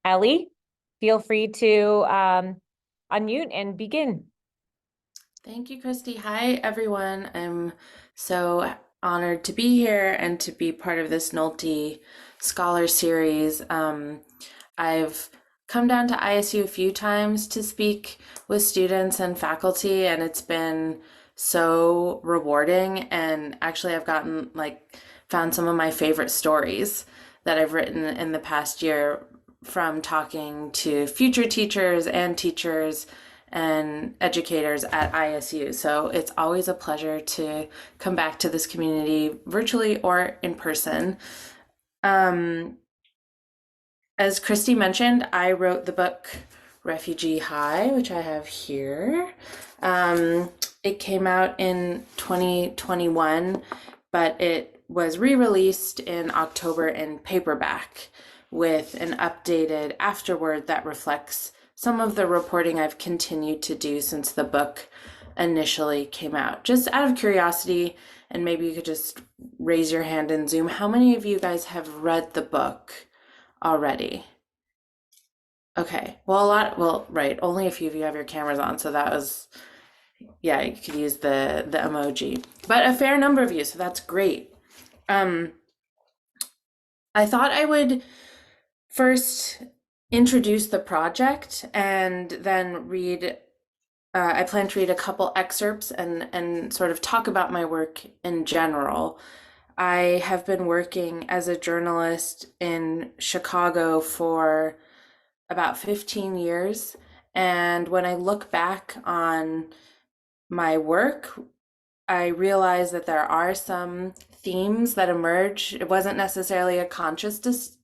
Elly, feel free to unmute and begin. Thank you, Christy. Hi, everyone. I'm so honored to be here and to be part of this Nolte Scholar Series. I've come down to ISU a few times to speak with students and faculty, and it's been so rewarding. And actually, I've gotten found some of my favorite stories that I've written in the past year from talking to future teachers and teachers and educators at ISU. So it's always a pleasure to come back to this community virtually or in person. Um, as Christy mentioned, I wrote the book Refugee High, which I have here. Um, it came out in 2021, but it was re-released in October in paperback with an updated afterword that reflects some of the reporting I've continued to do since the book initially came out. Just out of curiosity, and maybe you could just raise your hand in Zoom, how many of you guys have read the book already? Okay. Well, right. Only a few of you have your cameras on, so that was, yeah, you could use the emoji. But a fair number of you, so that's great. Um, I thought I would first introduce the project and then read I plan to read a couple excerpts and sort of talk about my work in general. I have been working as a journalist in Chicago for about 15 years. And when I look back on my work, I realize that there are some themes that emerge. It wasn't necessarily a conscious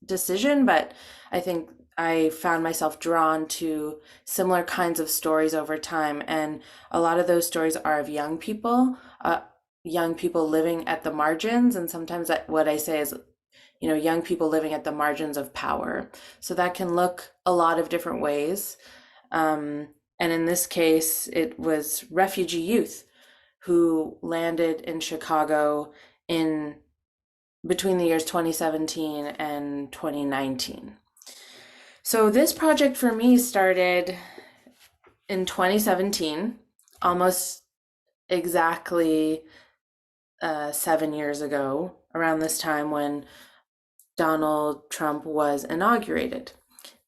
decision, but I think I found myself drawn to similar kinds of stories over time. And a lot of those stories are of young people living at the margins. And sometimes what I say is, young people living at the margins of power. So that can look a lot of different ways. Um, and in this case, it was refugee youth who landed in Chicago in between the years 2017 and 2019. So this project for me started in 2017, almost exactly 7 years ago, around this time when Donald Trump was inaugurated.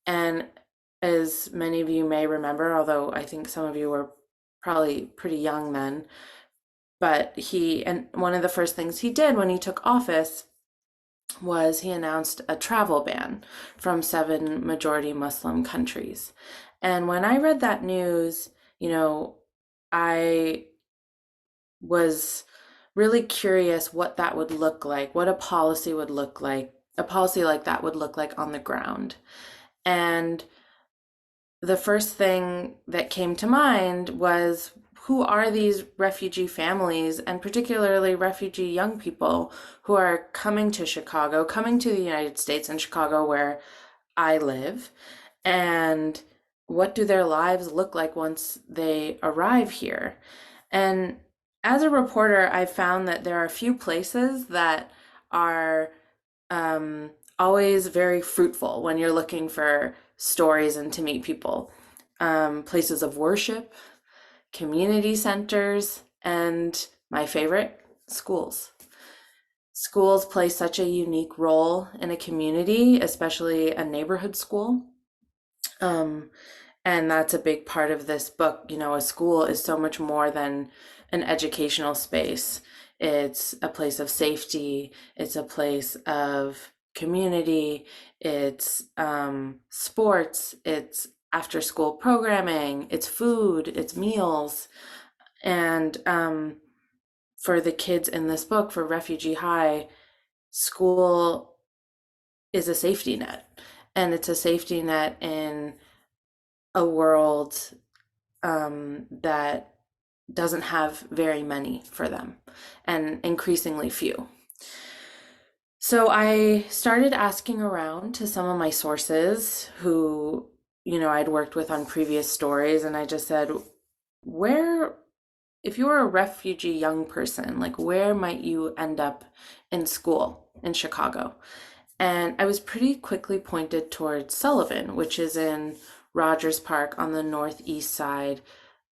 And as many of you may remember, although I think some of you were probably pretty young then, but and one of the first things he did when he took office was he announced a travel ban from 7 majority Muslim countries. And when I read that news, I was really curious what that would look like, what a policy would look like, a policy like that would look like on the ground. And the first thing that came to mind was, who are these refugee families, and particularly refugee young people who are coming to Chicago, coming to the United States and Chicago, where I live, and what do their lives look like once they arrive here? And as a reporter, I've found that there are a few places that are always very fruitful when you're looking for stories and to meet people. Places of worship, community centers, and my favorite, schools. Schools play such a unique role in a community, especially a neighborhood school. Um, and that's a big part of this book. A school is so much more than an educational space. It's a place of safety, it's a place of community, it's sports, it's after school programming, it's food, it's meals. And for the kids in this book, for Refugee High, school is a safety net. And it's a safety net in a world that doesn't have very many for them, and increasingly few. So I started asking around to some of my sources who, I'd worked with on previous stories, and I just said, where, if you're a refugee young person, like where might you end up in school in Chicago? And I was pretty quickly pointed towards Sullivan, which is in Rogers Park on the northeast side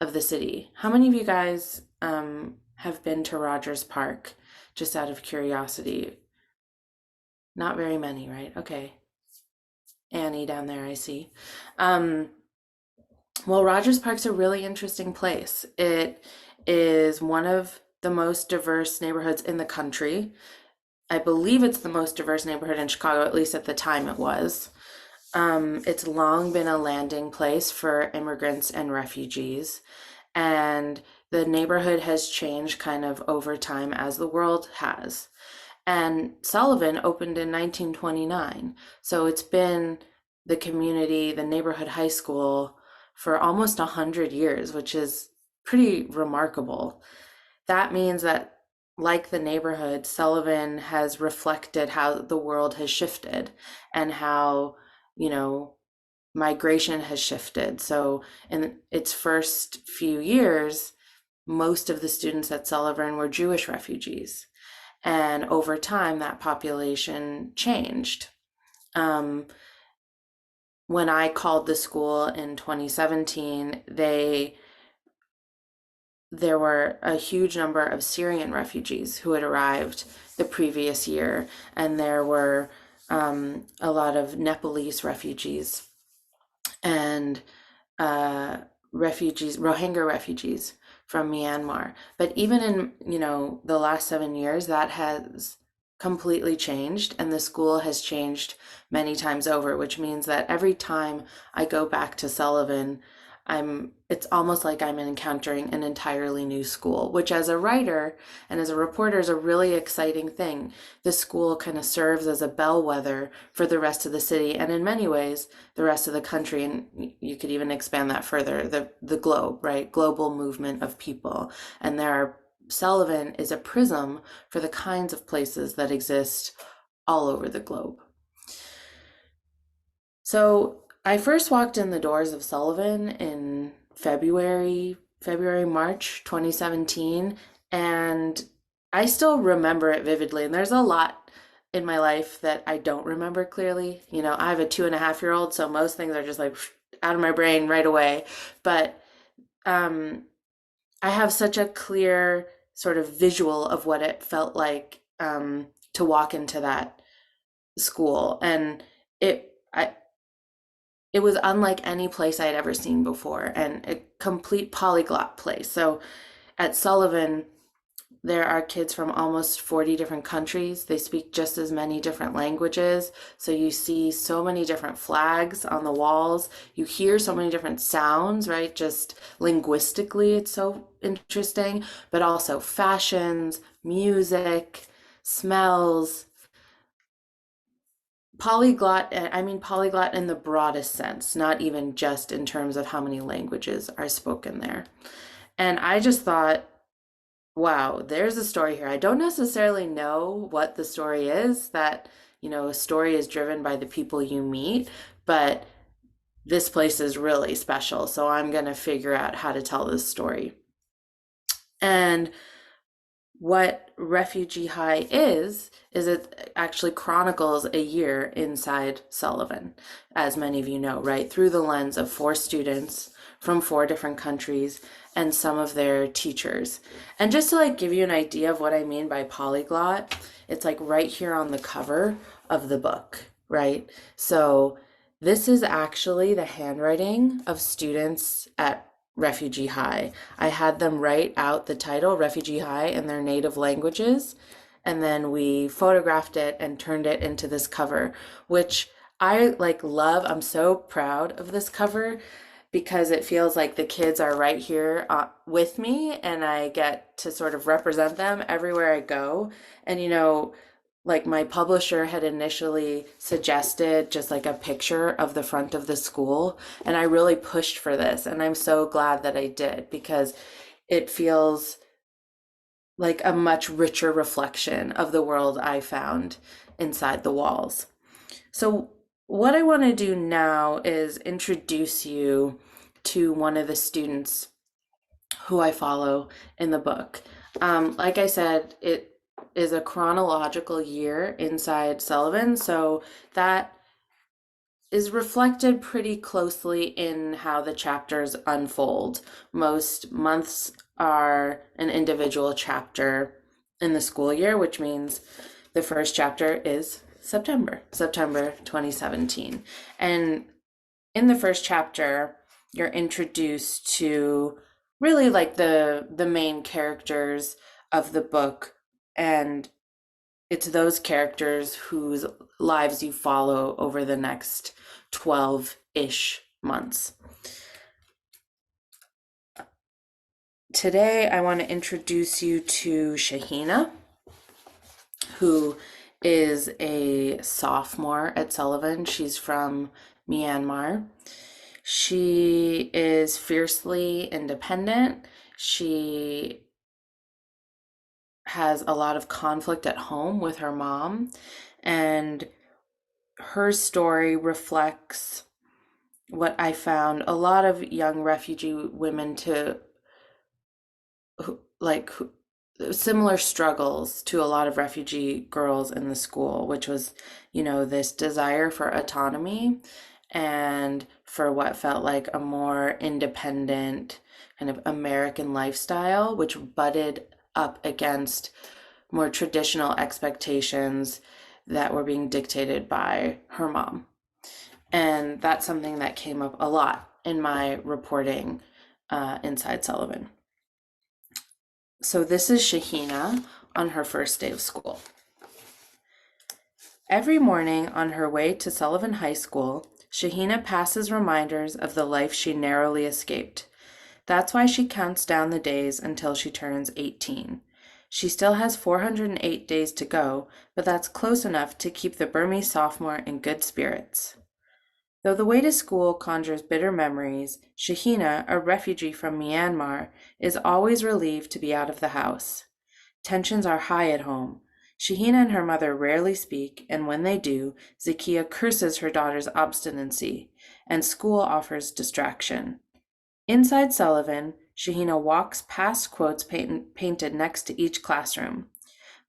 of the city. How many of you guys have been to Rogers Park, just out of curiosity? Not very many, right? Okay. Annie down there, I see. Um, well, Rogers Park's a really interesting place. It is one of the most diverse neighborhoods in the country. I believe it's the most diverse neighborhood in Chicago, at least at the time it was. It's long been a landing place for immigrants and refugees, and the neighborhood has changed kind of over time as the world has. And Sullivan opened in 1929, so it's been the community, the neighborhood high school for almost 100 years, which is pretty remarkable. That means that, like the neighborhood, Sullivan has reflected how the world has shifted and how, you know, migration has shifted. So, in its first few years, most of the students at Sullivan were Jewish refugees. And over time, that population changed. Um, when I called the school in 2017, there were a huge number of Syrian refugees who had arrived the previous year, and there were a lot of Nepalese refugees and Rohingya refugees from Myanmar. But even in, the last 7 years, that has completely changed, and the school has changed many times over, which means that every time I go back to Sullivan, it's almost like I'm encountering an entirely new school, which as a writer and as a reporter is a really exciting thing. The school kind of serves as a bellwether for the rest of the city, and in many ways, the rest of the country, and you could even expand that further, the globe, right? Global movement of people. And Sullivan is a prism for the kinds of places that exist all over the globe. So I first walked in the doors of Sullivan in March 2017, and I still remember it vividly. And there's a lot in my life that I don't remember clearly. I have a 2.5-year-old, so most things are just like out of my brain right away. But um, I have such a clear sort of visual of what it felt like to walk into that school, and it I it was unlike any place I had ever seen before, and a complete polyglot place. So at Sullivan, there are kids from almost 40 different countries. They speak just as many different languages. So you see so many different flags on the walls. You hear so many different sounds, right? Just linguistically, it's so interesting, but also fashions, music, smells. I mean polyglot in the broadest sense, not even just in terms of how many languages are spoken there. And I just thought, wow, there's a story here. I don't necessarily know what the story is, that, a story is driven by the people you meet, but this place is really special. So I'm going to figure out how to tell this story. And what Refugee High is it actually chronicles a year inside Sullivan, as many of you know, right? Through the lens of 4 students from 4 different countries and some of their teachers. And just to give you an idea of what I mean by polyglot, it's right here on the cover of the book, right? So this is actually the handwriting of students at Refugee High. I had them write out the title, Refugee High, in their native languages, and then we photographed it and turned it into this cover, which I love. I'm so proud of this cover because it feels like the kids are right here with me, and I get to sort of represent them everywhere I go. And my publisher had initially suggested just a picture of the front of the school, and I really pushed for this, and I'm so glad that I did because it feels like a much richer reflection of the world I found inside the walls. So what I want to do now is introduce you to one of the students who I follow in the book. Like I said, is a chronological year inside Sullivan, so that is reflected pretty closely in how the chapters unfold. Most months are an individual chapter in the school year, which means the first chapter is September 2017. And in the first chapter, you're introduced to really like the main characters of the book, and it's those characters whose lives you follow over the next 12-ish months. Today, I want to introduce you to Shahina, who is a sophomore at Sullivan. She's from Myanmar. She is fiercely independent. She has a lot of conflict at home with her mom, and her story reflects what I found a lot of young refugee women to like similar struggles to a lot of refugee girls in the school, which was, this desire for autonomy and for what felt like a more independent kind of American lifestyle, which butted up against more traditional expectations that were being dictated by her mom. And that's something that came up a lot in my reporting inside Sullivan. So this is Shahina on her first day of school. Every morning on her way to Sullivan High School, Shahina passes reminders of the life she narrowly escaped. That's why she counts down the days until she turns 18. She still has 408 days to go, but that's close enough to keep the Burmese sophomore in good spirits. Though the way to school conjures bitter memories, Shahina, a refugee from Myanmar, is always relieved to be out of the house. Tensions are high at home. Shahina and her mother rarely speak, and when they do, Zakia curses her daughter's obstinacy, and school offers distraction. Inside Sullivan, Shahina walks past quotes painted next to each classroom.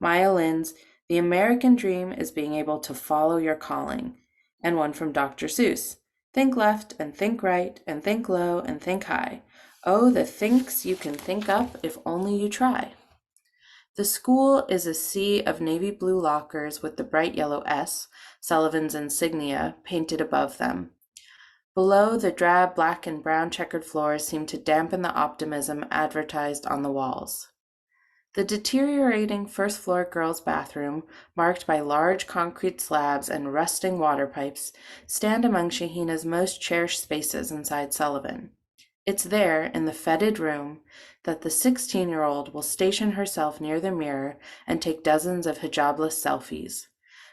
Maya Lin's "The American Dream is being able to follow your calling," and one from Dr. Seuss, "Think left and think right and think low and think high. Oh, the thinks you can think up if only you try." The school is a sea of navy blue lockers with the bright yellow S, Sullivan's insignia, painted above them. Below, the drab black and brown checkered floors seem to dampen the optimism advertised on the walls. The deteriorating first-floor girls' bathroom, marked by large concrete slabs and rusting water pipes, stand among Shahina's most cherished spaces inside Sullivan. It's there, in the fetid room, that the 16-year-old will station herself near the mirror and take dozens of hijabless selfies.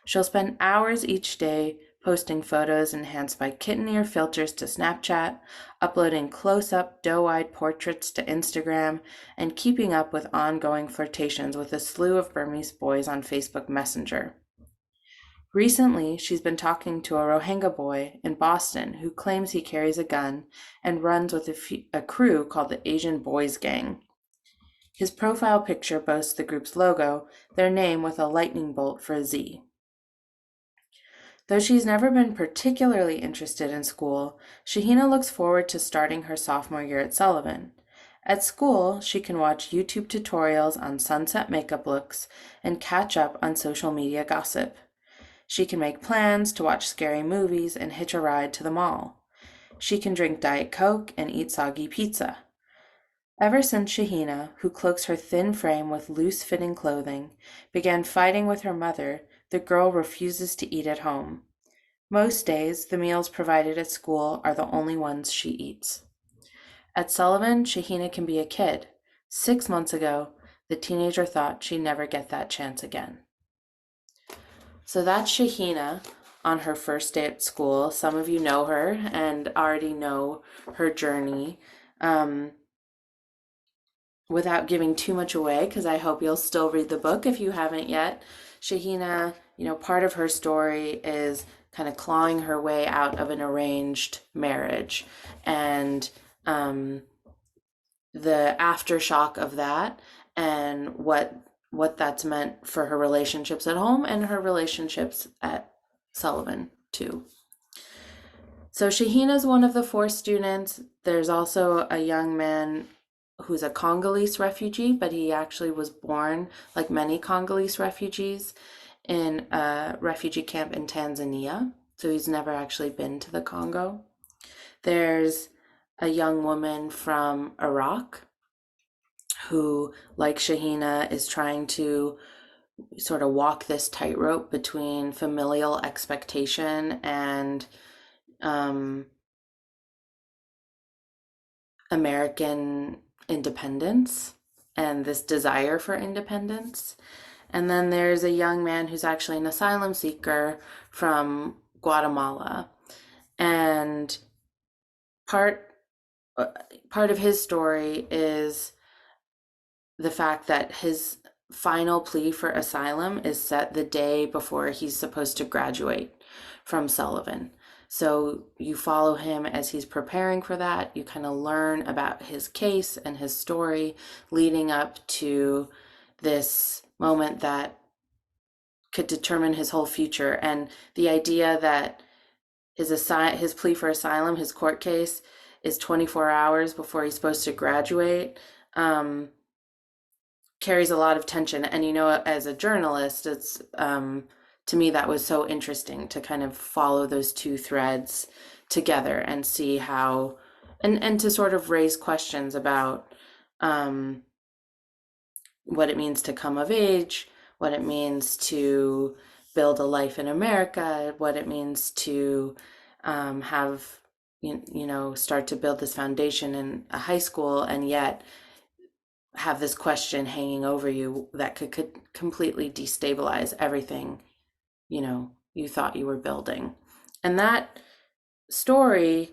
She'll spend hours each day posting photos enhanced by kitten ear filters to Snapchat, uploading close-up, doe-eyed portraits to Instagram, and keeping up with ongoing flirtations with a slew of Burmese boys on Facebook Messenger. Recently, she's been talking to a Rohingya boy in Boston who claims he carries a gun and runs with a crew called the Asian Boys Gang. His profile picture boasts the group's logo, their name with a lightning bolt for a Z. Though she's never been particularly interested in school, Shahina looks forward to starting her sophomore year at Sullivan. At school, she can watch YouTube tutorials on sunset makeup looks and catch up on social media gossip. She can make plans to watch scary movies and hitch a ride to the mall. She can drink Diet Coke and eat soggy pizza. Ever since Shahina, who cloaks her thin frame with loose-fitting clothing, began fighting with her mother, the girl refuses to eat at home. Most days, the meals provided at school are the only ones she eats. At Sullivan, Shahina can be a kid. 6 months ago, the teenager thought she'd never get that chance again. So that's Shahina on her first day at school. Some of you know her and already know her journey. Without giving too much away, because I hope you'll still read the book if you haven't yet, Shahina, part of her story is kind of clawing her way out of an arranged marriage and the aftershock of that and what what that's meant for her relationships at home and her relationships at Sullivan, too. So Shahina's one of the four students. There's also a young man who's a Congolese refugee, but he actually was born, like many Congolese refugees, in a refugee camp in Tanzania. So he's never actually been to the Congo. There's a young woman from Iraq who, like Shahina, is trying to sort of walk this tightrope between familial expectation and um, American independence and this desire for independence. And then there's a young man who's actually an asylum seeker from Guatemala. And part part of his story is the fact that his final plea for asylum is set the day before he's supposed to graduate from Sullivan. So you follow him as he's preparing for that. You kind of learn about his case and his story leading up to this moment that could determine his whole future. And the idea that his plea for asylum, his court case, is 24 hours before he's supposed to graduate, carries a lot of tension. And as a journalist, it's to me that was so interesting to kind of follow those two threads together and see how and to sort of raise questions about what it means to come of age, what it means to build a life in America, what it means to have start to build this foundation in a high school, and yet have this question hanging over you that could completely destabilize everything you thought you were building. And that story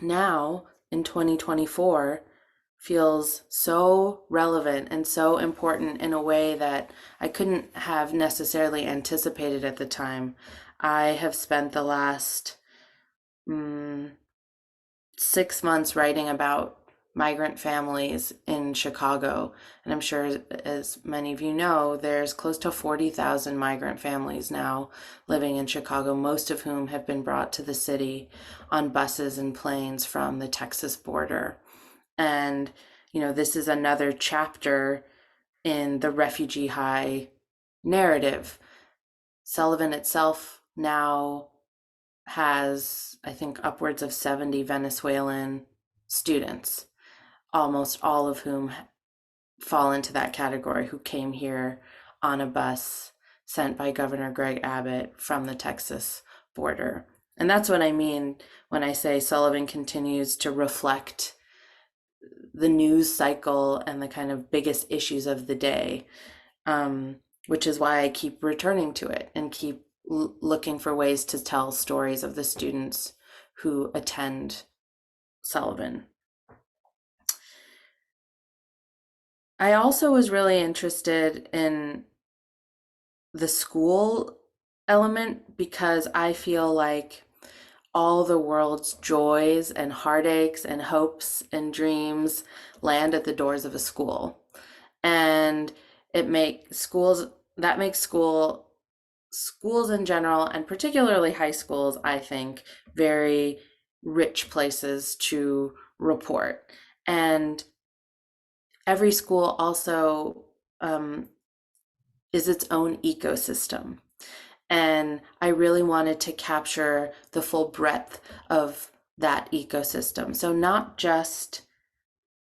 now in 2024 feels so relevant and so important in a way that I couldn't have necessarily anticipated at the time. I have spent the last 6 months writing about migrant families in Chicago. And I'm sure, as many of you know, there's close to 40,000 migrant families now living in Chicago, most of whom have been brought to the city on buses and planes from the Texas border. And, this is another chapter in the refugee high narrative. Sullivan itself now has, I think, upwards of 70 Venezuelan students, almost all of whom fall into that category, who came here on a bus sent by Governor Greg Abbott from the Texas border. And that's what I mean when I say Sullivan continues to reflect the news cycle and the kind of biggest issues of the day, which is why I keep returning to it and keep looking for ways to tell stories of the students who attend Sullivan. I also was really interested in the school element because I feel like all the world's joys and heartaches and hopes and dreams land at the doors of a school. And it makes schools, that makes schools in general, and particularly high schools, I think, very rich places to report. And every school also is its own ecosystem. And I really wanted to capture the full breadth of that ecosystem. So not just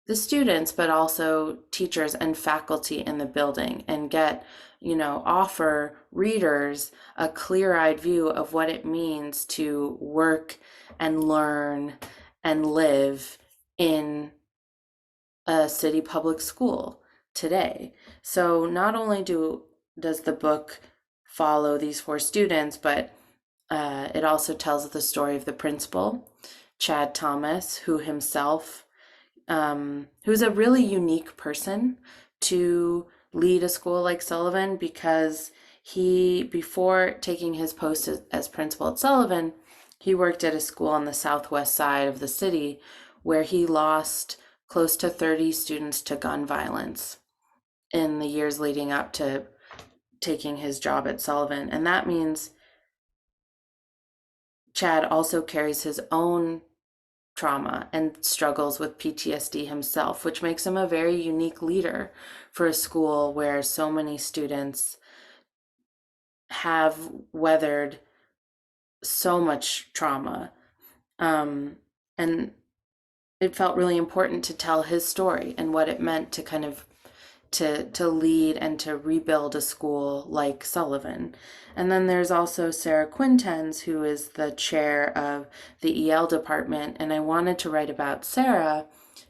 the students, but also teachers and faculty in the building, and offer readers a clear-eyed view of what it means to work and learn and live in a city public school today. So not only does the book follow these four students, but it also tells the story of the principal, Chad Thomas, who himself, who's a really unique person to lead a school like Sullivan, because before taking his post as principal at Sullivan, he worked at a school on the southwest side of the city where he lost close to 30 students to gun violence. in the years leading up to taking his job at Sullivan. And that means Chad also carries his own trauma and struggles with PTSD himself, which makes him a very unique leader for a school where so many students have weathered so much trauma. And it felt really important to tell his story and what it meant to kind of to lead and to rebuild a school like Sullivan. And then there's also Sarah Quintens, who is the chair of the EL department. And I wanted to write about Sarah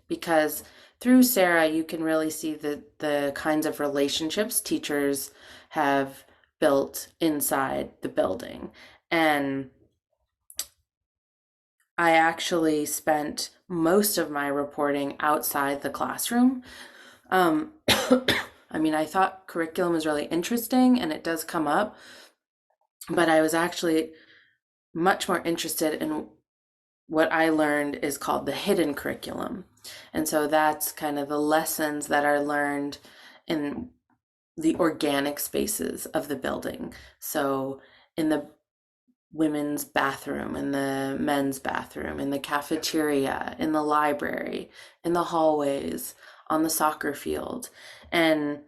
because through Sarah, you can really see the kinds of relationships teachers have built inside the building. And I actually spent most of my reporting outside the classroom. Um, I mean, I thought curriculum was really interesting and it does come up, but I was actually much more interested in what I learned is called the hidden curriculum. And so that's kind of the lessons that are learned in the organic spaces of the building. So in the women's bathroom, in the men's bathroom, in the cafeteria, in the library, in the hallways, on the soccer field. And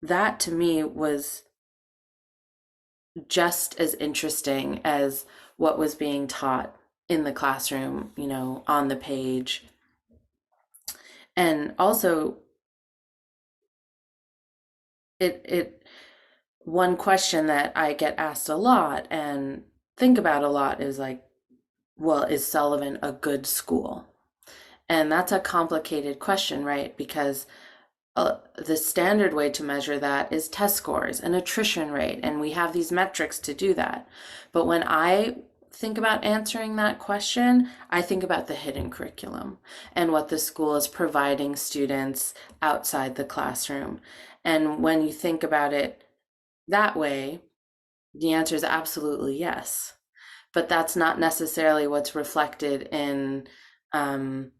that to me was just as interesting as what was being taught in the classroom, on the page. And also it one question that I get asked a lot and think about a lot is like, well, is Sullivan a good school? And that's a complicated question, right? Because the standard way to measure that is test scores and attrition rate, and we have these metrics to do that. But when I think about answering that question, I think about the hidden curriculum and what the school is providing students outside the classroom. And when you think about it that way, the answer is absolutely yes. But that's not necessarily what's reflected um,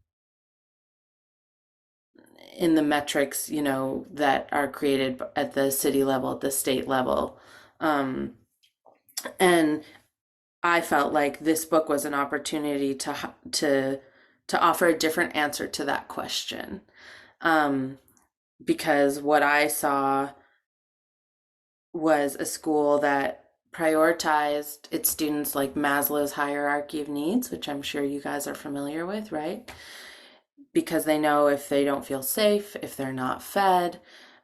in the metrics, that are created at the city level, at the state level. Um, and I felt like this book was an opportunity to offer a different answer to that question. Um, because what I saw was a school that prioritized its students like Maslow's hierarchy of needs, which I'm sure you guys are familiar with, right? Because they know if they don't feel safe, if they're not fed,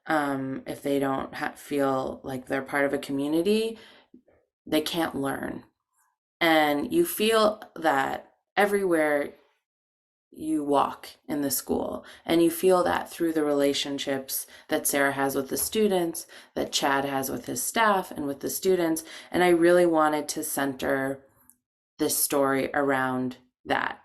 if they don't feel like they're part of a community, they can't learn. And you feel that everywhere you walk in the school. And you feel that through the relationships that Sarah has with the students, that Chad has with his staff and with the students. And I really wanted to center this story around that.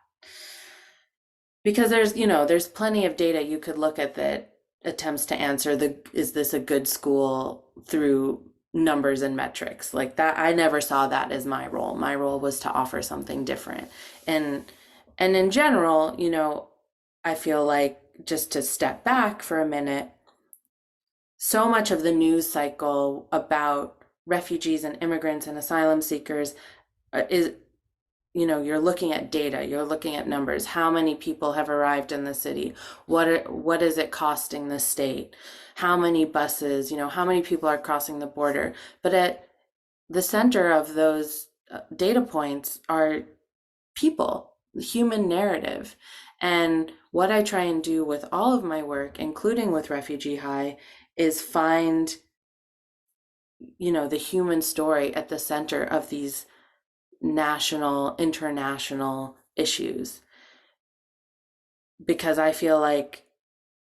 Because there's plenty of data you could look at that attempts to answer is this a good school through numbers and metrics like that. I never saw that as my role. My role was to offer something different. And in general, I feel like, just to step back for a minute, so much of the news cycle about refugees and immigrants and asylum seekers is, you're looking at data, you're looking at numbers. How many people have arrived in the city? What is it costing the state? How many buses, how many people are crossing the border? But at the center of those data points are people, the human narrative. And what I try and do with all of my work, including with Refugee High, is find, the human story at the center of these national, international issues. Because I feel like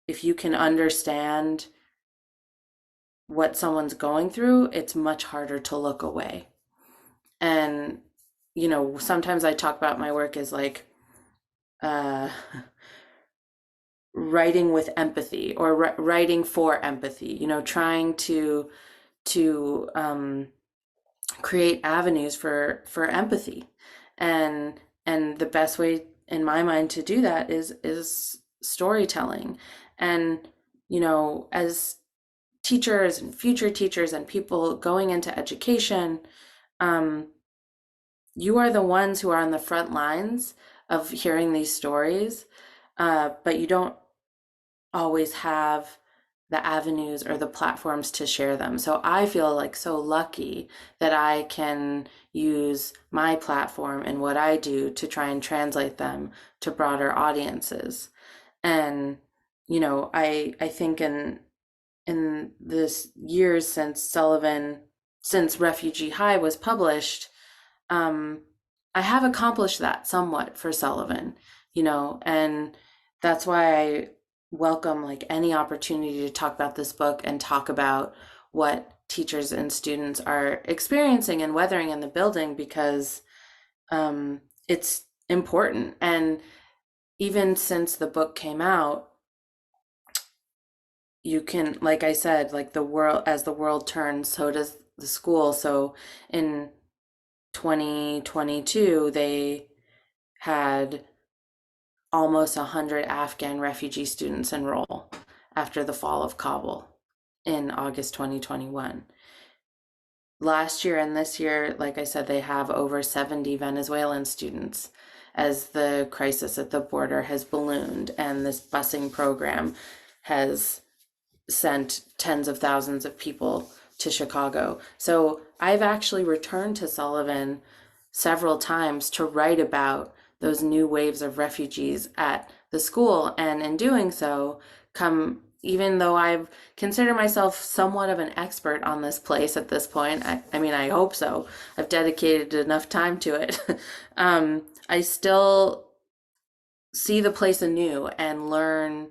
if you can understand what someone's going through, it's much harder to look away. And, sometimes I talk about my work as like uh, writing with empathy, or writing for empathy, trying to create avenues for empathy. And the best way in my mind to do that is storytelling. And as teachers and future teachers and people going into education, um, you are the ones who are on the front lines of hearing these stories, but you don't always have the avenues or the platforms to share them. So I feel like so lucky that I can use my platform and what I do to try and translate them to broader audiences. And I think in this years since Refugee High was published, um, I have accomplished that somewhat for Sullivan, and that's why I welcome like any opportunity to talk about this book and talk about what teachers and students are experiencing and weathering in the building because it's important. And even since the book came out, you can, like I said, like as the world turns, so does the school. So in 2022, they had almost 100 Afghan refugee students enroll after the fall of Kabul in August 2021. Last year and this year, like I said, they have over 70 Venezuelan students as the crisis at the border has ballooned and this busing program has sent tens of thousands of people to Chicago. So I've actually returned to Sullivan several times to write about those new waves of refugees at the school. And in doing so, even though I consider myself somewhat of an expert on this place at this point, I mean, I hope so. I've dedicated enough time to it. I still see the place anew and learn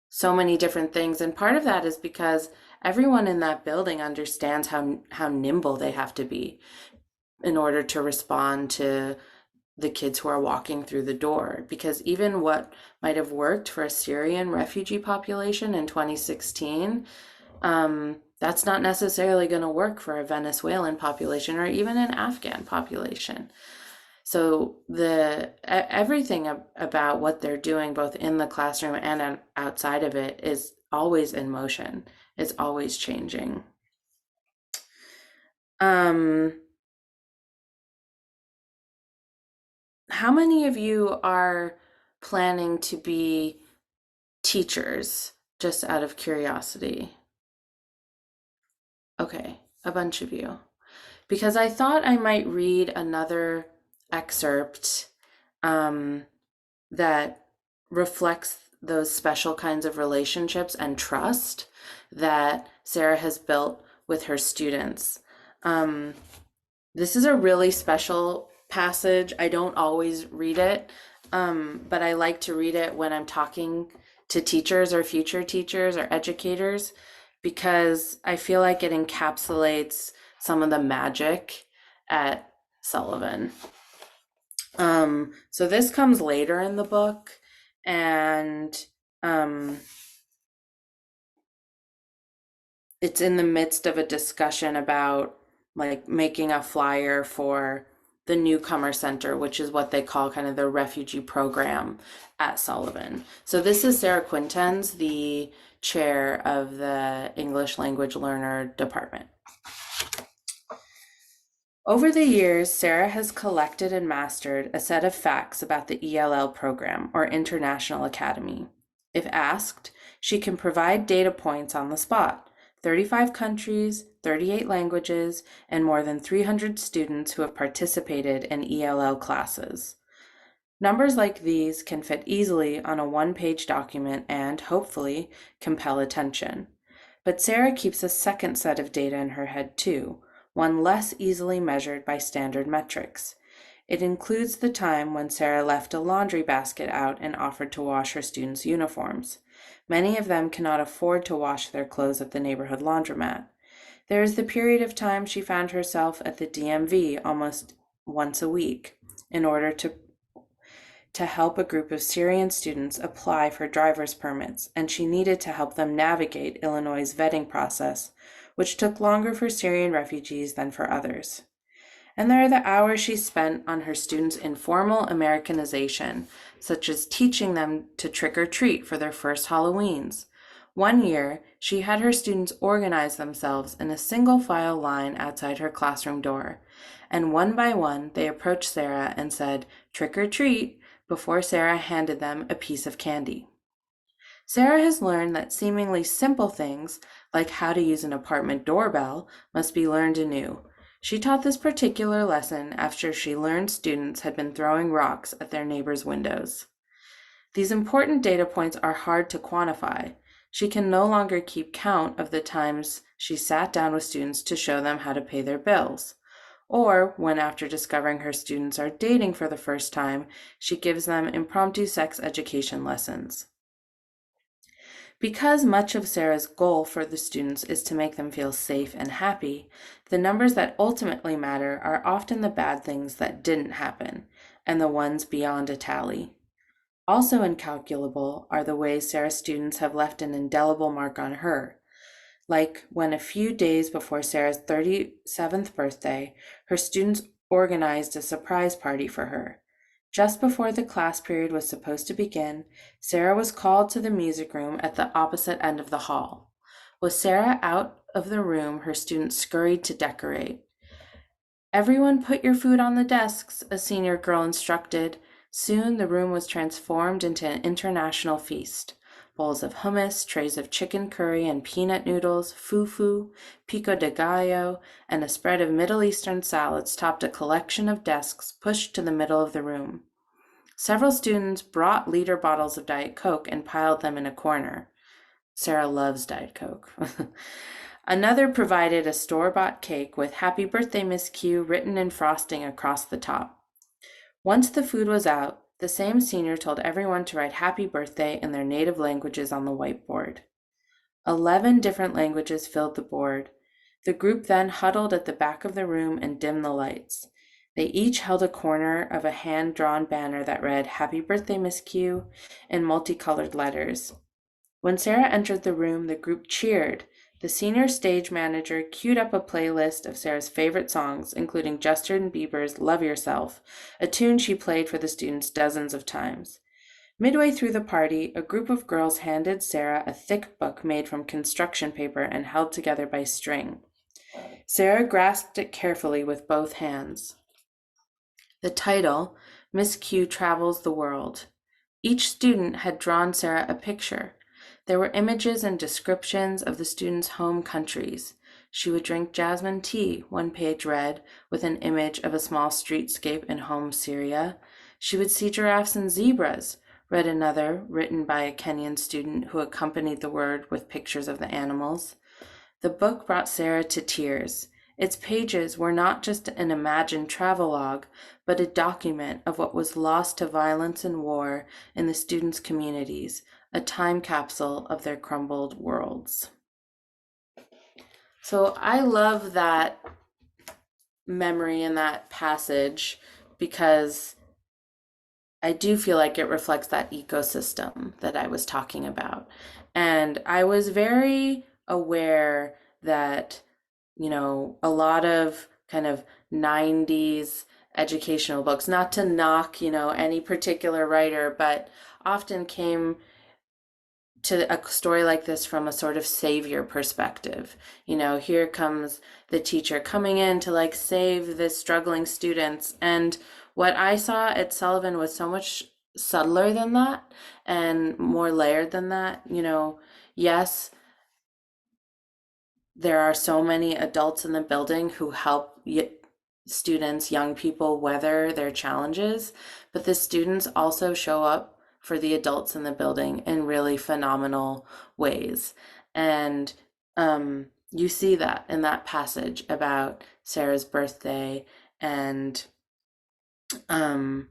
so many different things. And part of that is because everyone in that building understands how nimble they have to be in order to respond to the kids who are walking through the door. Because even what might have worked for a Syrian refugee population in 2016, that's not necessarily going to work for a Venezuelan population or even an Afghan population. So everything about what they're doing, both in the classroom and outside of it, is always in motion. It's always changing. Um, how many of you are planning to be teachers, just out of curiosity? Okay, a bunch of you. Because I thought I might read another excerpt um, that reflects those special kinds of relationships and trust that Sarah has built with her students. Um, this is a really special passage. I don't always read it, but I like to read it when I'm talking to teachers or future teachers or educators because I feel like it encapsulates some of the magic at Sullivan. So this comes later in the book, and um, it's in the midst of a discussion about like making a flyer for the newcomer center, which is what they call kind of the refugee program at Sullivan. So this is Sarah Quintens, the chair of the English language learner department. Over the years, Sarah has collected and mastered a set of facts about the ELL program, or International Academy. If asked, she can provide data points on the spot: 35 countries, 38 languages, and more than 300 students who have participated in ELL classes. Numbers like these can fit easily on a one-page document and, hopefully, compel attention. But Sarah keeps a second set of data in her head too, one less easily measured by standard metrics. It includes the time when Sarah left a laundry basket out and offered to wash her students' uniforms. Many of them cannot afford to wash their clothes at the neighborhood laundromat. There is the period of time she found herself at the DMV almost once a week in order to help a group of Syrian students apply for driver's permits, and she needed to help them navigate Illinois' vetting process, which took longer for Syrian refugees than for others. And there are the hours she spent on her students' informal Americanization, such as teaching them to trick or treat for their first Halloweens, One year, she had her students organize themselves in a single file line outside her classroom door, and one by one they approached Sarah and said, "Trick or treat," before Sarah handed them a piece of candy. Sarah has learned that seemingly simple things, like how to use an apartment doorbell, must be learned anew. She taught this particular lesson after she learned students had been throwing rocks at their neighbors' windows. These important data points are hard to quantify. She can no longer keep count of the times she sat down with students to show them how to pay their bills, or when, after discovering her students are dating for the first time, she gives them impromptu sex education lessons. Because much of Sarah's goal for the students is to make them feel safe and happy, the numbers that ultimately matter are often the bad things that didn't happen and the ones beyond a tally. Also incalculable are the ways Sarah's students have left an indelible mark on her, like when a few days before Sarah's 37th birthday, her students organized a surprise party for her. Just before the class period was supposed to begin, Sarah was called to the music room at the opposite end of the hall. With Sarah out of the room, her students scurried to decorate. "Everyone put your food on the desks," a senior girl instructed. Soon the room was transformed into an international feast. Bowls of hummus, trays of chicken curry and peanut noodles, fufu, pico de gallo, and a spread of Middle Eastern salads topped a collection of desks pushed to the middle of the room. Several students brought liter bottles of Diet Coke and piled them in a corner. Sarah loves Diet Coke. Another provided a store-bought cake with "Happy Birthday, Miss Q" written in frosting across the top. Once the food was out, the same senior told everyone to write "Happy Birthday" in their native languages on the whiteboard. 11 different languages filled the board. The group then huddled at the back of the room and dimmed the lights. They each held a corner of a hand-drawn banner that read "Happy Birthday, Miss Q" in multicolored letters. When Sarah entered the room, the group cheered. The senior stage manager queued up a playlist of Sarah's favorite songs, including Justin Bieber's "Love Yourself," a tune she played for the students dozens of times. Midway through the party, a group of girls handed Sarah a thick book made from construction paper and held together by string. Sarah grasped it carefully with both hands. The title, "Miss Q Travels the World." Each student had drawn Sarah a picture. There were images and descriptions of the students' home countries. She would drink jasmine tea, one page read, with an image of a small streetscape in home Syria. She would see giraffes and zebras, read another, written by a Kenyan student who accompanied the word with pictures of the animals. The book brought Sarah to tears. Its pages were not just an imagined travelogue, but a document of what was lost to violence and war in the students' communities, a time capsule of their crumbled worlds. So I love that memory in that passage because I do feel like it reflects that ecosystem that I was talking about. And I was very aware that, a lot of kind of 90s educational books, not to knock, any particular writer, but often came to a story like this from a sort of savior perspective. Here comes the teacher coming in to like save the struggling students. And what I saw at Sullivan was so much subtler than that and more layered than that. Yes, there are so many adults in the building who help students, young people weather their challenges, but the students also show up for the adults in the building in really phenomenal ways. And you see that in that passage about Sarah's birthday and the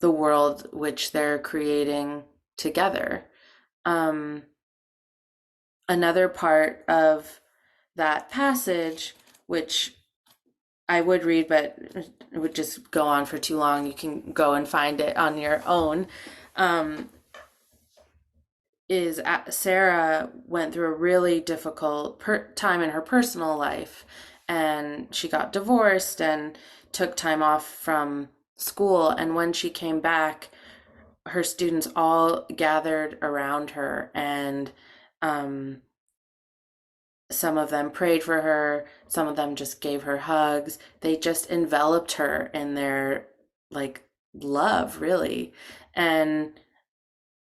world which they're creating together. Another part of that passage, which I would read, but it would just go on for too long. You can go and find it on your own. Is Sarah went through a really difficult time in her personal life, and she got divorced and took time off from school. And when she came back, her students all gathered around her and Um, some of them prayed for her, some of them just gave her hugs. They just enveloped her in their like love, really. And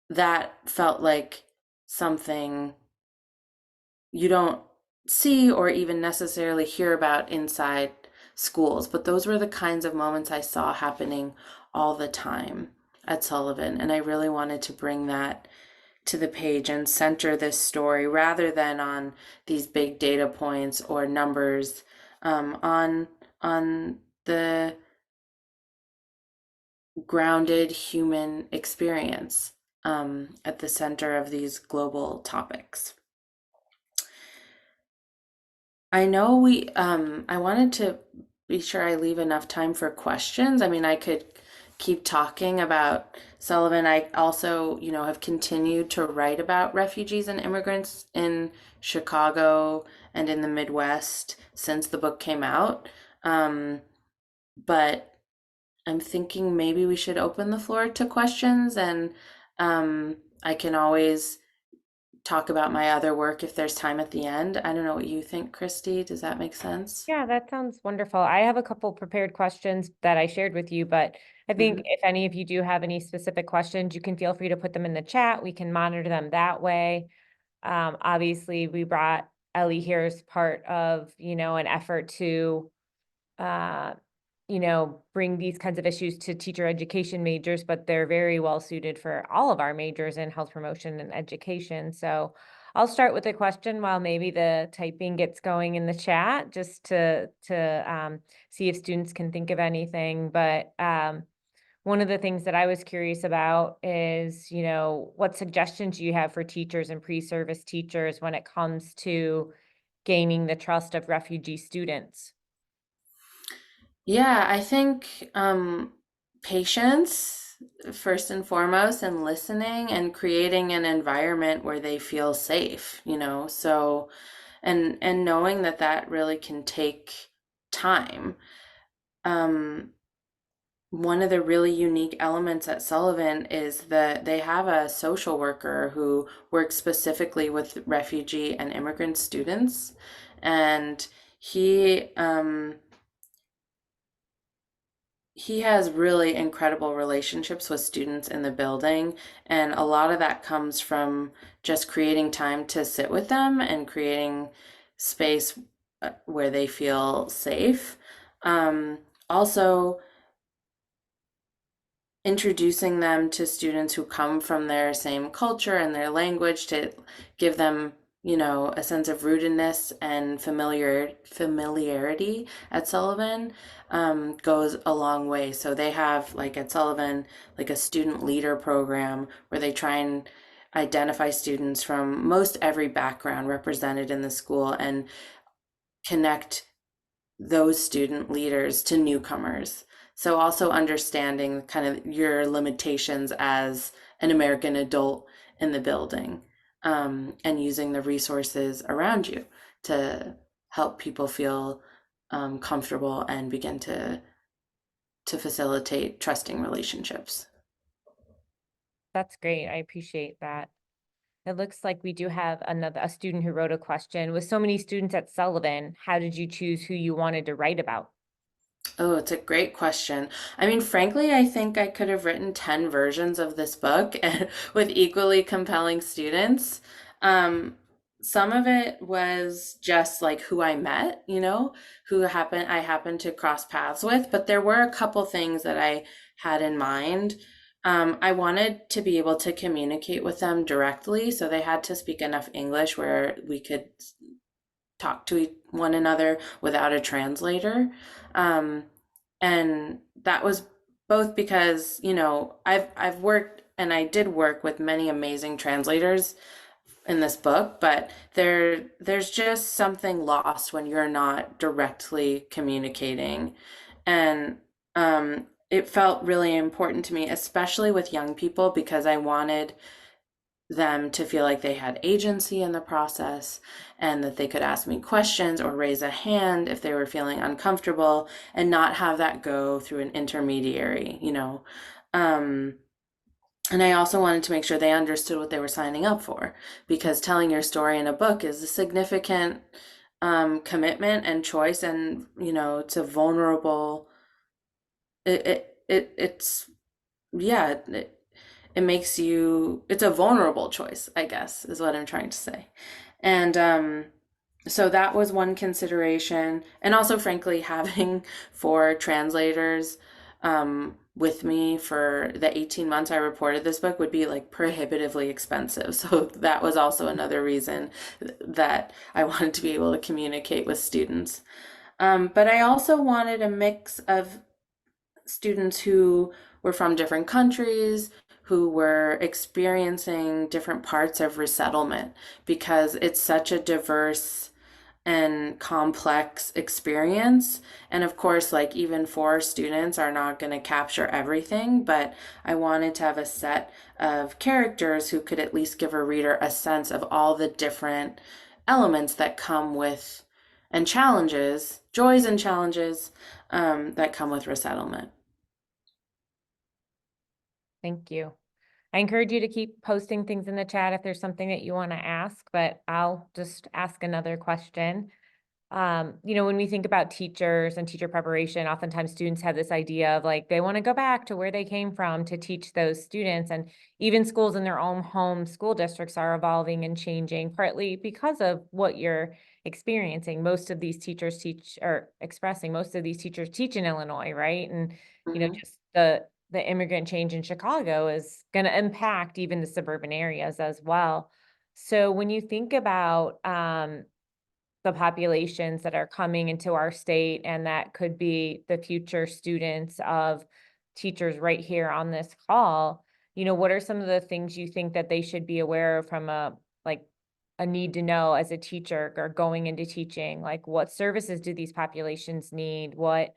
that felt like something you don't see or even necessarily hear about inside schools. But those were the kinds of moments I saw happening all the time at Sullivan. And I really wanted to bring that to the page and center this story rather than on these big data points or numbers, on the grounded human experience, at the center of these global topics. I know I wanted to be sure I leave enough time for questions. I mean, I could keep talking about Sullivan. I also, have continued to write about refugees and immigrants in Chicago and in the Midwest since the book came out. Um, but I'm thinking maybe we should open the floor to questions, and I can always talk about my other work if there's time at the end. I don't know what you think, Christy. Does that make sense? Yeah, that sounds wonderful. I have a couple prepared questions that I shared with you, but I think Mhm. if any of you do have any specific questions, you can feel free to put them in the chat. We can monitor them that way. Obviously, we brought Elly here as part of, an effort to uh, bring these kinds of issues to teacher education majors, but they're very well suited for all of our majors in health promotion and education. So I'll start with a question while maybe the typing gets going in the chat, just to see if students can think of anything. But one of the things that I was curious about is, what suggestions you have for teachers and pre-service teachers when it comes to gaining the trust of refugee students. Yeah, I think patience first and foremost, and listening and creating an environment where they feel safe. So and knowing that that really can take time. Um, One of the really unique elements at Sullivan is that they have a social worker who works specifically with refugee and immigrant students, and he um, he has really incredible relationships with students in the building, and a lot of that comes from just creating time to sit with them and creating space where they feel safe. Also, introducing them to students who come from their same culture and their language to give them a sense of rootedness and familiarity at Sullivan, goes a long way. So they have, like, at Sullivan, like a student leader program where they try and identify students from most every background represented in the school and connect those student leaders to newcomers. So also understanding kind of your limitations as an American adult in the building, and using the resources around you to help people feel comfortable and begin to facilitate trusting relationships. That's great. I appreciate that. It looks like we do have a student who wrote a question. With so many students at Sullivan, how did you choose who you wanted to write about? Oh, it's a great question. I mean, frankly, I think I could have written 10 versions of this book and with equally compelling students. Um, some of it was just like who I met, who I happened to cross paths with, but there were a couple things that I had in mind. I wanted to be able to communicate with them directly, so they had to speak enough English where we could talk to one another without a translator. Um, and that was both because, I've worked and I did work with many amazing translators in this book, but there's just something lost when you're not directly communicating. And it felt really important to me, especially with young people, because I wanted them to feel like they had agency in the process and that they could ask me questions or raise a hand if they were feeling uncomfortable and not have that go through an intermediary. Um, And I also wanted to make sure they understood what they were signing up for, because telling your story in a book is a significant commitment and choice, and it's a vulnerable. It's yeah. It makes you. It's a vulnerable choice, I guess, is what I'm trying to say, and so that was one consideration. And also, frankly, having four translators with me for the 18 months I reported this book would be like prohibitively expensive. So that was also another reason that I wanted to be able to communicate with students. But I also wanted a mix of students who were from different countries, who were experiencing different parts of resettlement, because it's such a diverse and complex experience. And of course, like even four students are not going to capture everything, but I wanted to have a set of characters who could at least give a reader a sense of all the different elements that come with, and challenges, joys and challenges that come with resettlement. Thank you. I encourage you to keep posting things in the chat if there's something that you want to ask, but I'll just ask another question. When we think about teachers and teacher preparation, oftentimes students have this idea of like they want to go back to where they came from to teach those students. And even schools in their own home school districts are evolving and changing, partly because of what you're experiencing. Most of these teachers teach or expressing, most of these teachers teach in Illinois, right? And Hmm. just the immigrant change in Chicago is going to impact even the suburban areas as well. So when you think about the populations that are coming into our state, and that could be the future students of teachers right here on this call, what are some of the things you think that they should be aware of from a need to know as a teacher or going into teaching? Like, what services do these populations need? What,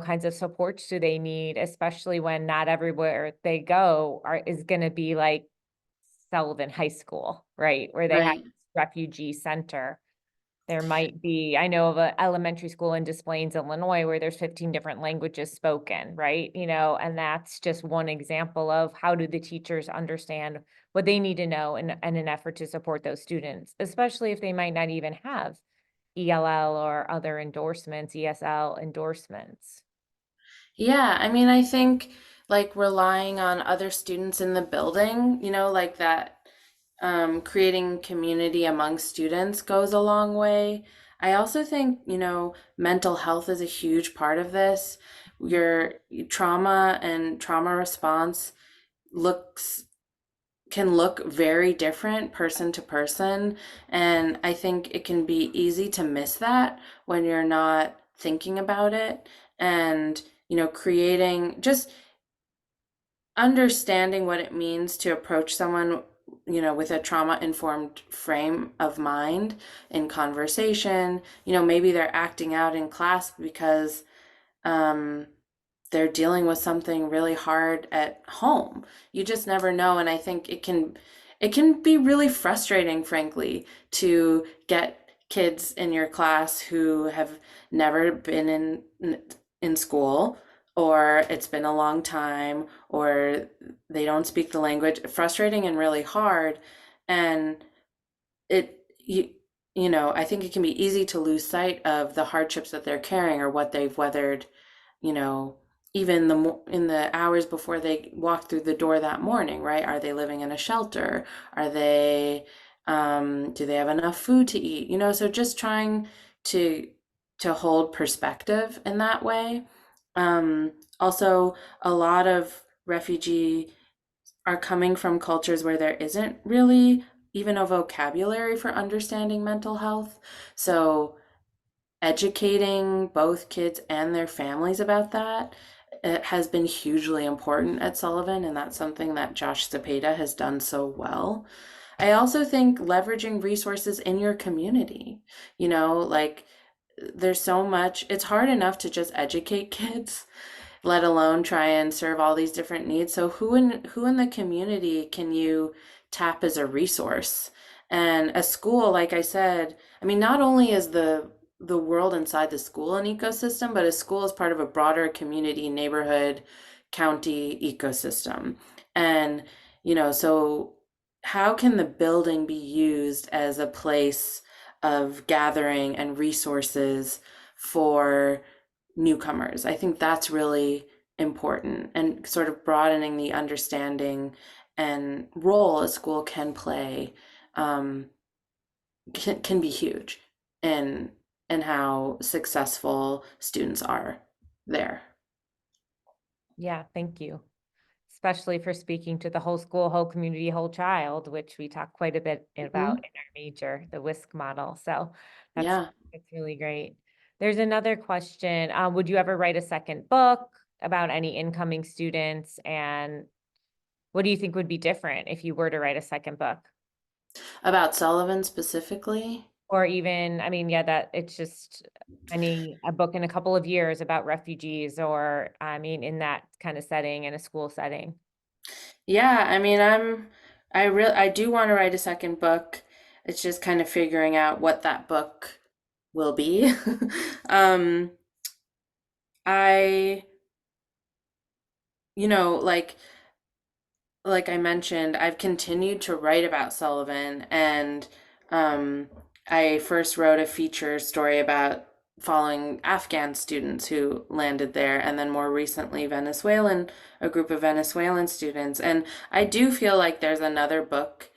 kinds of supports do they need, especially when not everywhere they go is going to be like Sullivan High School, right? Where they have Right. refugee center. There might be, I know of an elementary school in Des Plaines, Illinois, where there's 15 different languages spoken, right? And that's just one example of how do the teachers understand what they need to know in an effort to support those students, especially if they might not even have ELL or other endorsements, ESL endorsements. Yeah, I mean, I think like relying on other students in the building, like that, creating community among students goes a long way. I also think, mental health is a huge part of this. Your trauma and trauma response looks can look very different person to person. And I think it can be easy to miss that when you're not thinking about it. And, creating just understanding what it means to approach someone, with a trauma informed frame of mind in conversation. Maybe they're acting out in class because, um, they're dealing with something really hard at home. You just never know, and I think it can be really frustrating, frankly, to get kids in your class who have never been in school, or it's been a long time, or they don't speak the language. Frustrating and really hard, and it I think it can be easy to lose sight of the hardships that they're carrying or what they've weathered, you know, even in the hours before they walk through the door that morning, right? Are they living in a shelter? Are they, do they have enough food to eat? So just trying to hold perspective in that way. Also, a lot of refugee are coming from cultures where there isn't really even a vocabulary for understanding mental health. So educating both kids and their families about that, it has been hugely important at Sullivan, and that's something that Josh Cepeda has done so well. I also think leveraging resources in your community, like there's so much, it's hard enough to just educate kids, let alone try and serve all these different needs. So who in the community can you tap as a resource? And a school, like I said, I mean, not only is the world inside the school an ecosystem, but a school is part of a broader community, neighborhood, county ecosystem. And, so how can the building be used as a place of gathering and resources for newcomers? I think that's really important, and sort of broadening the understanding and role a school can play um, can be huge in how successful students are there. Yeah, thank you. Especially for speaking to the whole school, whole community, whole child, which we talk quite a bit about Hmm. in our major, the WISC model. So that's Yeah. that's really great. There's another question. Would you ever write a second book about any incoming students? And what do you think would be different if you were to write a second book? About Sullivan specifically? Or even, I mean, yeah, that it's just a book in a couple of years about refugees, or I mean, in that kind of setting, in a school setting. Yeah, I mean, I do want to write a second book. It's just kind of figuring out what that book will be. Um, I, you know, like I mentioned, I've continued to write about Sullivan, and um, I first wrote a feature story about following Afghan students who landed there, and then more recently, a group of Venezuelan students. And I do feel like there's another book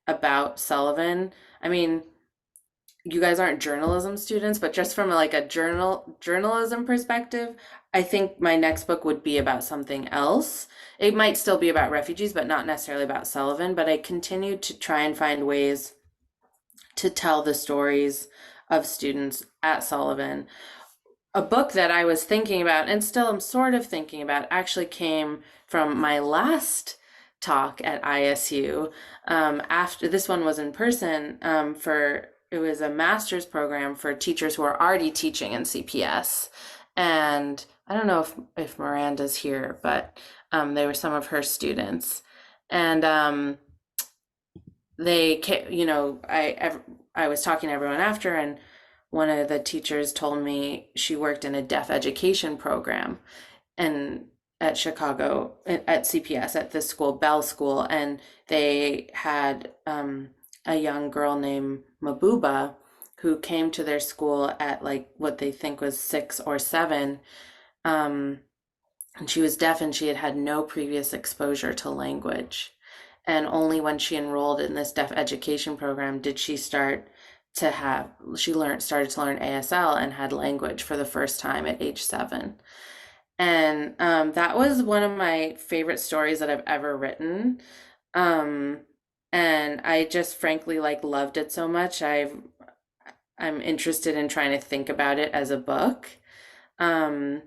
about Sullivan. I mean, you guys aren't journalism students, but just from like a journalism perspective, I think my next book would be about something else. It might still be about refugees, but not necessarily about Sullivan. But I continue to try and find ways to tell the stories of students at Sullivan. A book that I was thinking about, and still am sort of thinking about, actually came from my last talk at ISU. After this one was in person, it was a master's program for teachers who are already teaching in CPS. And I don't know if Miranda's here, but they were some of her students. And I was talking to everyone after, and one of the teachers told me she worked in a deaf education program and at Chicago at CPS at this school, Bell School, and they had a young girl named Mabuba who came to their school at like what they think was 6 or 7. Um, and she was deaf, and she had had no previous exposure to language. And only when she enrolled in this deaf education program did she started to learn ASL and had language for the first time at age 7. And that was one of my favorite stories that I've ever written. Um, and I just frankly like loved it so much. I'm interested in trying to think about it as a book. Um,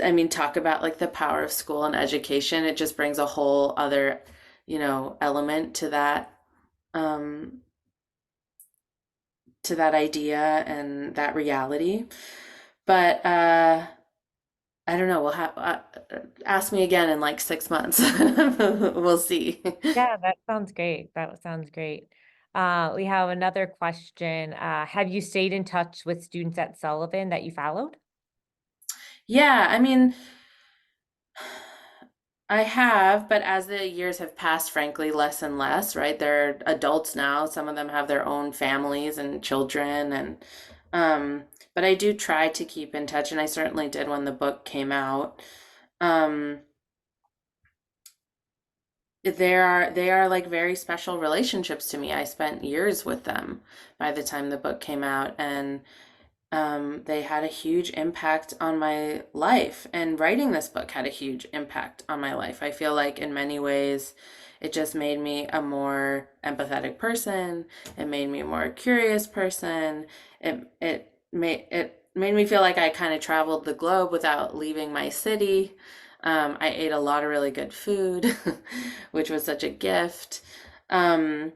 I mean, talk about like the power of school and education. It just brings a whole other, element um, to that idea and that reality. But I don't know. We'll have ask me again in like 6 months. We'll see. Yeah, that sounds great. That sounds great. We have another question. Have you stayed in touch with students at Sullivan that you followed? Yeah, I mean, I have, but as the years have passed, frankly, less and less, right? They're adults now. Some of them have their own families and children, and um, but I do try to keep in touch, and I certainly did when the book came out. Um, they are like very special relationships to me. I spent years with them by the time the book came out, and they had a huge impact on my life. And writing this book had a huge impact on my life. I feel like in many ways, it just made me a more empathetic person. It made me a more curious person. It made me feel like I kind of traveled the globe without leaving my city. I ate a lot of really good food, which was such a gift. Um,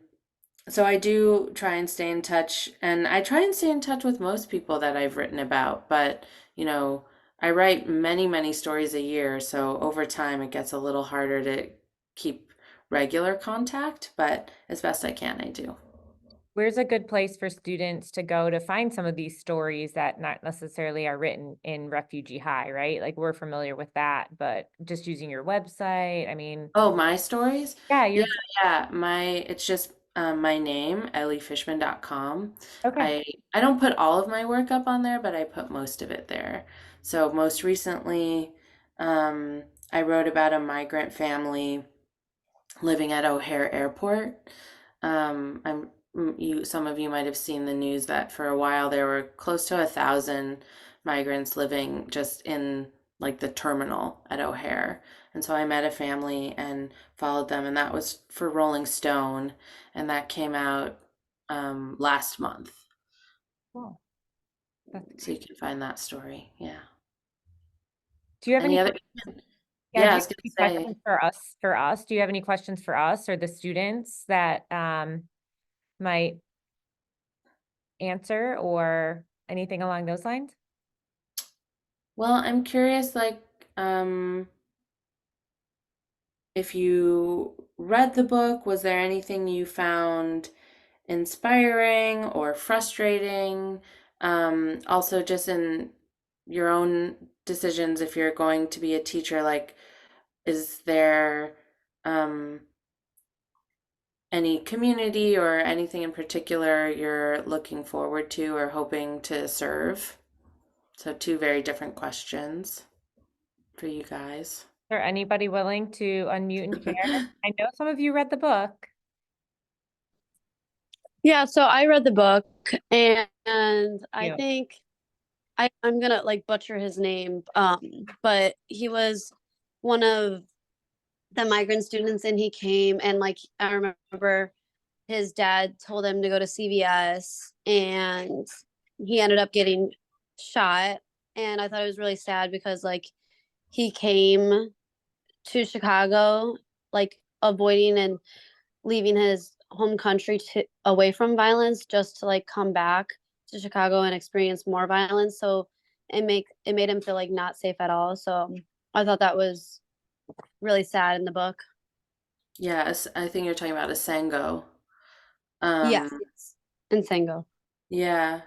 so I do try and stay in touch, and I try and stay in touch with most people that I've written about, but you know, I write many, many stories a year, so over time it gets a little harder to keep regular contact, but as best I can, I do. Where's a good place for students to go to find some of these stories that not necessarily are written in Refugee High, right? Like we're familiar with that, but just using your website, I mean, Oh, my stories? yeah, Yeah, you're yeah. It's just my name, ellyfishman.com. okay. I I don't put all of my work up on there, but I put most of it there. So most recently, um, I wrote about a migrant family living at O'Hare Airport. Some of you might have seen the news that for a while there were close to 1,000 migrants living just in like the terminal at O'Hare. And so I met a family and followed them, and that was for Rolling Stone, and that came out last month. Cool. That's So you great. can find that story. Yeah. Do you have any Any other? Yeah, Yeah, do I you was have any gonna say. questions for us? Do you have any questions for us or the students that might answer or anything along those lines? Well, I'm curious, like, um, if you read the book, was there anything you found inspiring or frustrating? Also, just in your own decisions, if you're going to be a teacher, like, is there um, any community or anything in particular you're looking forward to or hoping to serve? So, two very different questions for you guys. Is there anybody willing to unmute and share? I know some of you read the book. Yeah, so I read the book and I You. think I'm gonna like butcher his name, but he was one of the migrant students and he came and like I remember his dad told him to go to CVS and he ended up getting shot and I thought it was really sad because like he came to Chicago like avoiding and leaving his home country to away from violence just to like come back to Chicago and experience more violence. So it made him feel like not safe at all. So I thought that was really sad in the book. Yes, I think you're talking about a Sango. Yes, Um, yes. And Sango. yeah.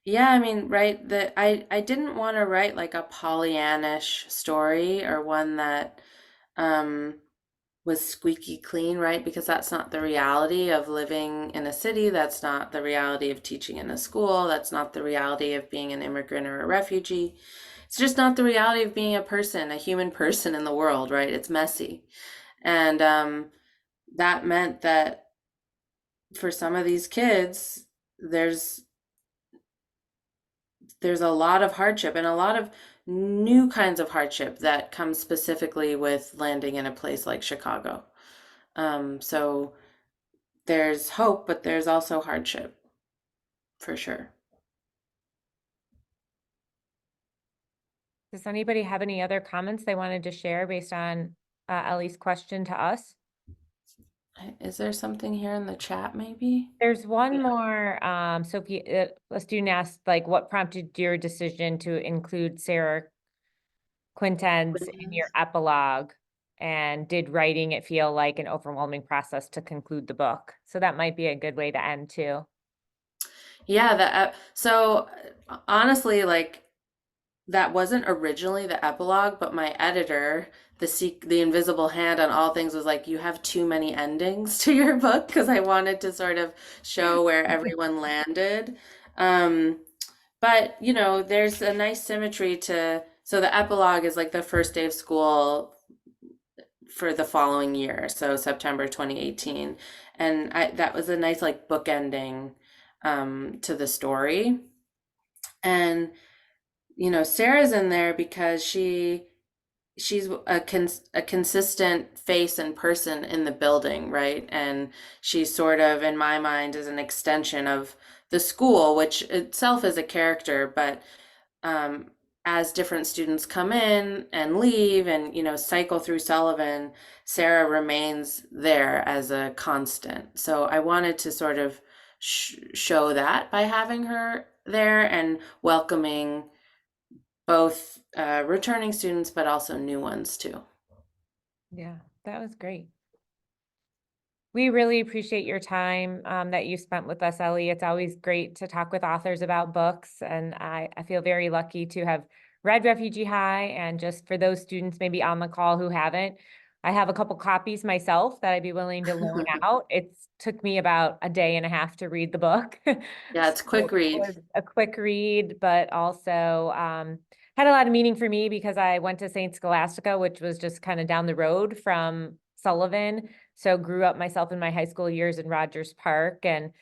Yeah, I mean, right, I didn't want to write like a Pollyannish story or one that um was squeaky clean, right? Because that's not the reality of living in a city. That's not the reality of teaching in a school. That's not the reality of being an immigrant or a refugee. It's just not the reality of being a person, a human person in the world, right? It's messy. And that meant that for some of these kids, there's a lot of hardship and a lot of new kinds of hardship that comes specifically with landing in a place like Chicago. So there's hope, but there's also hardship for sure. Does anybody have any other comments they wanted to share based on Ellie's question to us? Is there something here in the chat maybe? There's one more, Sophie, a student asked, like, what prompted your decision to include Sarah Quinten's in your epilogue? And did writing it feel like an overwhelming process to conclude the book? So that might be a good way to end too. Yeah, so honestly, like that wasn't originally the epilogue, but my editor, the invisible hand on all things, was like, you have too many endings to your book because I wanted to sort of show where everyone landed. Um, but there's a nice symmetry to, so the epilogue is like the first day of school for the following year, so September 2018, and that was a nice like bookending to the story. And Sarah's in there because she's a consistent face and person in the building, right? And she's sort of, in my mind, is an extension of the school, which itself is a character, but um, as different students come in and leave and cycle through Sullivan, Sarah remains there as a constant. So I wanted to sort of show that by having her there and welcoming both returning students, but also new ones too. Yeah, that was great. We really appreciate your time that you spent with us, Ellie. It's always great to talk with authors about books, and I feel very lucky to have read Refugee High. And just for those students maybe on the call who haven't, I have a couple copies myself that I'd be willing to loan out. It's took me about a day and a half to read the book. Yeah, it's a So quick read. it was a quick read, but also had a lot of meaning for me because I went to St. Scholastica, which was just kind of down the road from Sullivan. So grew up myself in my high school years in Rogers Park, and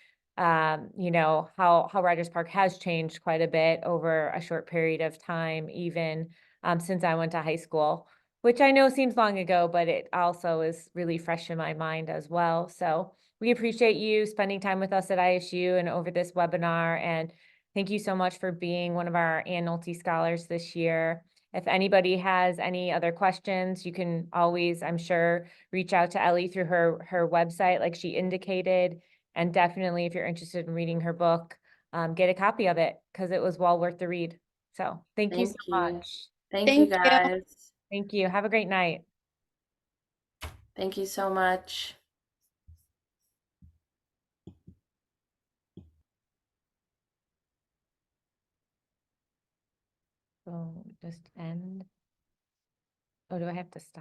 you know, how Rogers Park has changed quite a bit over a short period of time, even since I went to high school, which I know seems long ago, but it also is really fresh in my mind as well. So we appreciate you spending time with us at ISU and over this webinar, and thank you so much for being one of our Ann Nolte Scholars this year. If anybody has any other questions, you can always, I'm sure, reach out to Ellie through her website, like she indicated. And definitely, if you're interested in reading her book, get a copy of it because it was well worth the read. So thank you so Thank you. much. Thank you Thank you. guys. Thank you. Have a great night. Thank you so much. So just end. Oh, do I have to stop?